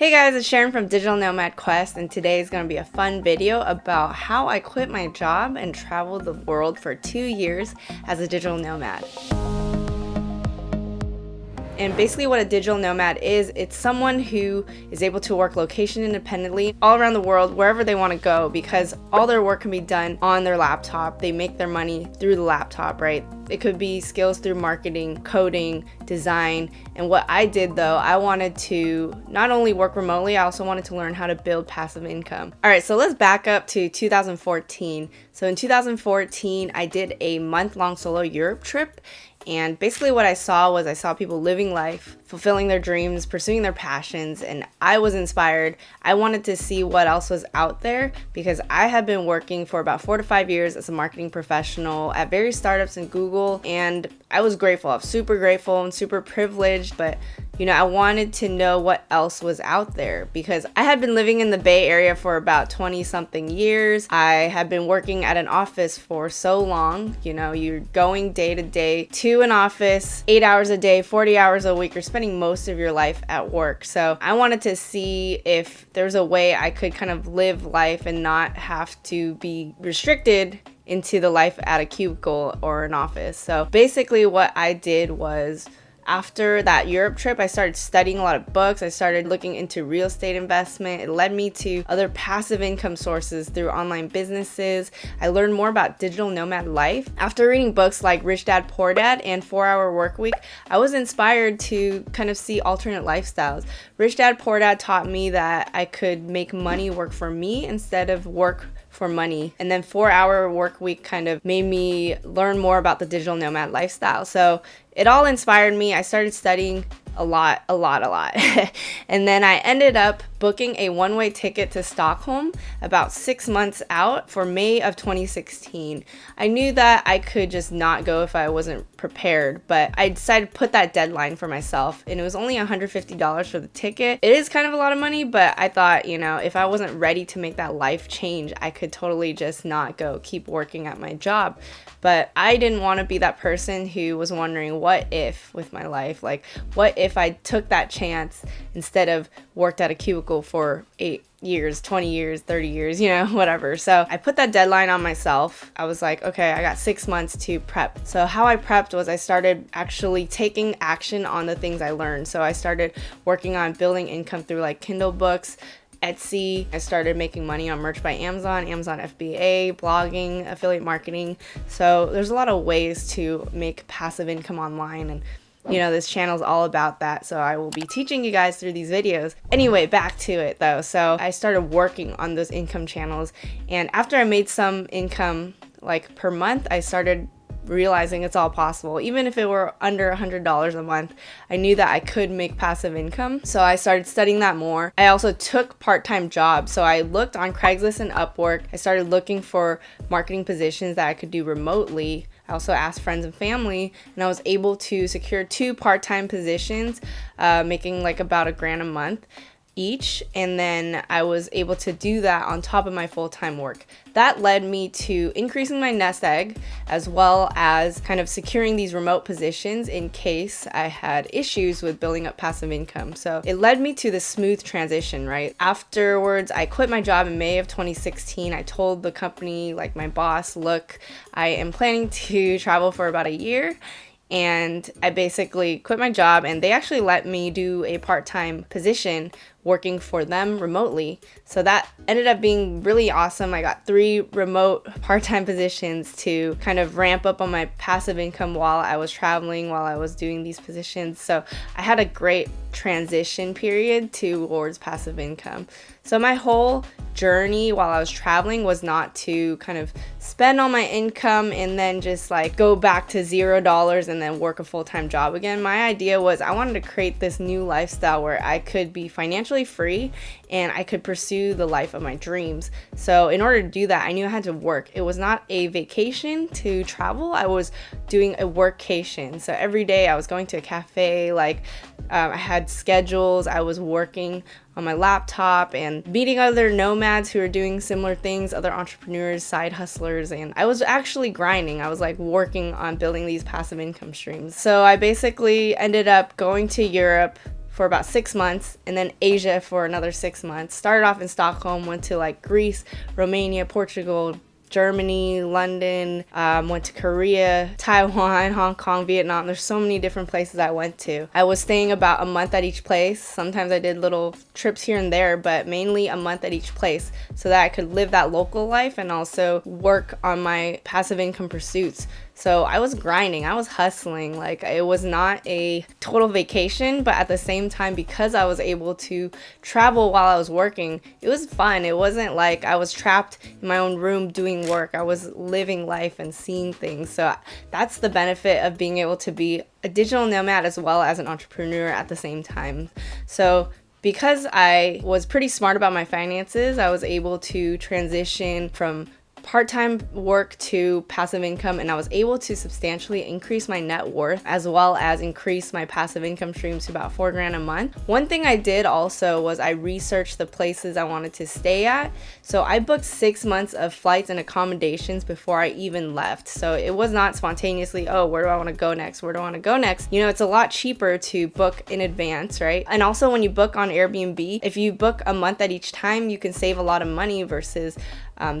Hey guys, it's Sharon from Digital Nomad Quest, and today is going to be a fun video about how I quit my job and traveled the world for 2 years as a digital nomad. And basically what a digital nomad is, it's someone who is able to work location independently all around the world, wherever they want to go, because all their work can be done on their laptop. They make their money through the laptop, right? It could be skills through marketing, coding, design. And what I did though, I wanted to not only work remotely, I also wanted to learn how to build passive income. All right, so let's back up to 2014. So in 2014, I did a month-long solo Europe trip. And basically what I saw people living life, fulfilling their dreams, pursuing their passions, and I was inspired. I wanted to see what else was out there because I had been working for about 4 to 5 years as a marketing professional at various startups in Google, and I was grateful. I was super grateful and super privileged, but I wanted to know what else was out there because I had been living in the Bay Area for about 20 something years. I had been working at an office for so long. You're going day to day to an office, 8 hours a day, 40 hours a week. You're spending most of your life at work. So I wanted to see if there's a way I could kind of live life and not have to be restricted into the life at a cubicle or an office. So basically what I did was, after that Europe trip, I started studying a lot of books. I started looking into real estate investment. It led me to other passive income sources through online businesses. I learned more about digital nomad life. After reading books like Rich Dad Poor Dad and 4 Hour Workweek, I was inspired to kind of see alternate lifestyles. Rich Dad Poor Dad taught me that I could make money work for me instead of work for money. And then 4 Hour Workweek kind of made me learn more about the digital nomad lifestyle. So it all inspired me. I started studying a lot. And then I ended up booking a one-way ticket to Stockholm about 6 months out for May of 2016. I knew that I could just not go if I wasn't prepared, but I decided to put that deadline for myself, and it was only $150 for the ticket. It is kind of a lot of money, but I thought, if I wasn't ready to make that life change, I could totally just not go, keep working at my job. But I didn't want to be that person who was wondering what if with my life, like what if I took that chance instead of worked at a cubicle for 8 years, 20 years, 30 years, whatever. So I put that deadline on myself. I was like, okay, I got 6 months to prep. So how I prepped was I started actually taking action on the things I learned. So I started working on building income through like Kindle books, Etsy. I started making money on merch by Amazon FBA, blogging, affiliate marketing. So there's a lot of ways to make passive income online, and this channel is all about that, so I will be teaching you guys through these videos. Anyway, back to it though. So I started working on those income channels, and after I made some income like per month, I started realizing it's all possible. Even if it were under $100 a month, I knew that I could make passive income. So I started studying that more. I also took part-time jobs. So I looked on Craigslist and Upwork. I started looking for marketing positions that I could do remotely. I also asked friends and family, and I was able to secure 2 part-time positions, making like about $1,000 a month each, and then I was able to do that on top of my full-time work. That led me to increasing my nest egg, as well as kind of securing these remote positions in case I had issues with building up passive income. So it led me to the smooth transition, right? Afterwards, I quit my job in May of 2016. I told the company, like my boss, look, I am planning to travel for about a year. And I basically quit my job, and they actually let me do a part-time position working for them remotely. So that ended up being really awesome. I got 3 remote part-time positions to kind of ramp up on my passive income while I was traveling, while I was doing these positions. So I had a great transition period towards passive income. So my whole journey while I was traveling was not to kind of spend all my income and then just like go back to $0 and then work a full-time job again. My idea was I wanted to create this new lifestyle where I could be financially free and I could pursue the life of my dreams. So in order to do that, I knew I had to work. It was not a vacation to travel. I was doing a workcation. So every day I was going to a cafe, I had schedules. I was working on my laptop and meeting other nomads who are doing similar things, other entrepreneurs, side hustlers, and I was actually grinding. I was like working on building these passive income streams. So I basically ended up going to Europe for for about 6 months, and then Asia for another 6 months. Started off in Stockholm, went to like Greece, Romania, Portugal, Germany, London, went to Korea, Taiwan, Hong Kong, Vietnam. There's so many different places I went to. I was staying about a month at each place. Sometimes I did little trips here and there, but mainly a month at each place so that I could live that local life and also work on my passive income pursuits. So I was grinding, I was hustling. Like, it was not a total vacation, but at the same time, because I was able to travel while I was working, it was fun. It wasn't like I was trapped in my own room doing work. I was living life and seeing things. So that's the benefit of being able to be a digital nomad as well as an entrepreneur at the same time. So because I was pretty smart about my finances, I was able to transition from part-time work to passive income, and I was able to substantially increase my net worth as well as increase my passive income streams to about $4,000 a month. One thing I did also was I researched the places I wanted to stay at. So I booked 6 months of flights and accommodations before I even left. So it was not spontaneously, oh, where do I want to go next? Where do I want to go next? You know, it's a lot cheaper to book in advance, right? And also when you book on Airbnb, if you book a month at each time, you can save a lot of money versus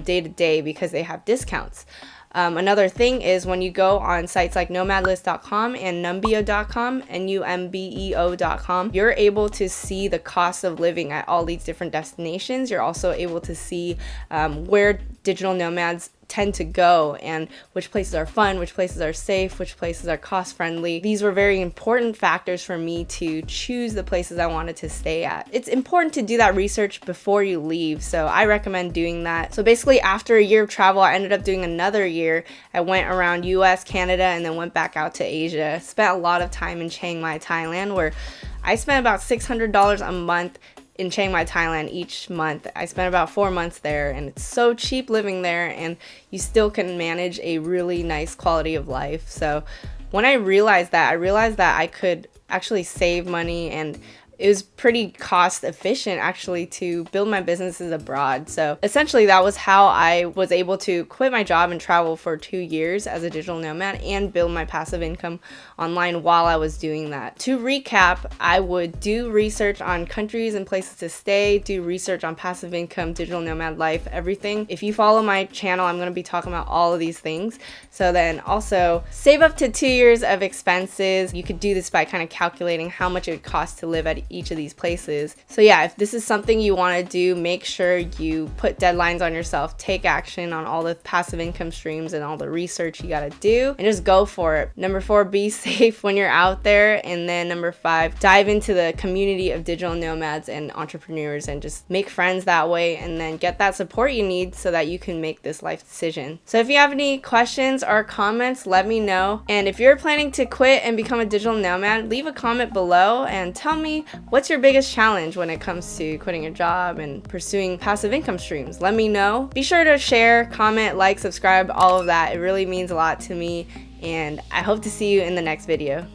day to day because they have discounts. Another thing is when you go on sites like nomadlist.com and numbeo.com, numbeo.com, you're able to see the cost of living at all these different destinations. You're also able to see where digital nomads tend to go and which places are fun, which places are safe, which places are cost friendly. These were very important factors for me to choose the places I wanted to stay at. It's important to do that research before you leave, so I recommend doing that. So basically after a year of travel, I ended up doing another year. I went around US, Canada, and then went back out to Asia. Spent a lot of time in Chiang Mai, Thailand, where I spent about $600 a month in Chiang Mai, Thailand each month. I spent about 4 months there, and it's so cheap living there, and you still can manage a really nice quality of life. So when I realized that I could actually save money, and it was pretty cost efficient actually to build my businesses abroad. So essentially that was how I was able to quit my job and travel for 2 years as a digital nomad and build my passive income online while I was doing that. To recap, I would do research on countries and places to stay, do research on passive income, digital nomad life, everything. If you follow my channel, I'm going to be talking about all of these things. So then also save up to 2 years of expenses. You could do this by kind of calculating how much it would cost to live at each of these places. So yeah, if this is something you want to do, make sure you put deadlines on yourself, take action on all the passive income streams and all the research you got to do, and just go for it. Number 4, be safe when you're out there. And then number 5, dive into the community of digital nomads and entrepreneurs and just make friends that way, and then get that support you need so that you can make this life decision. So if you have any questions or comments, let me know. And if you're planning to quit and become a digital nomad, leave a comment below and tell me what's your biggest challenge when it comes to quitting your job and pursuing passive income streams. Let me know. Be sure to share, comment, like, subscribe, all of that. It really means a lot to me, and I hope to see you in the next video.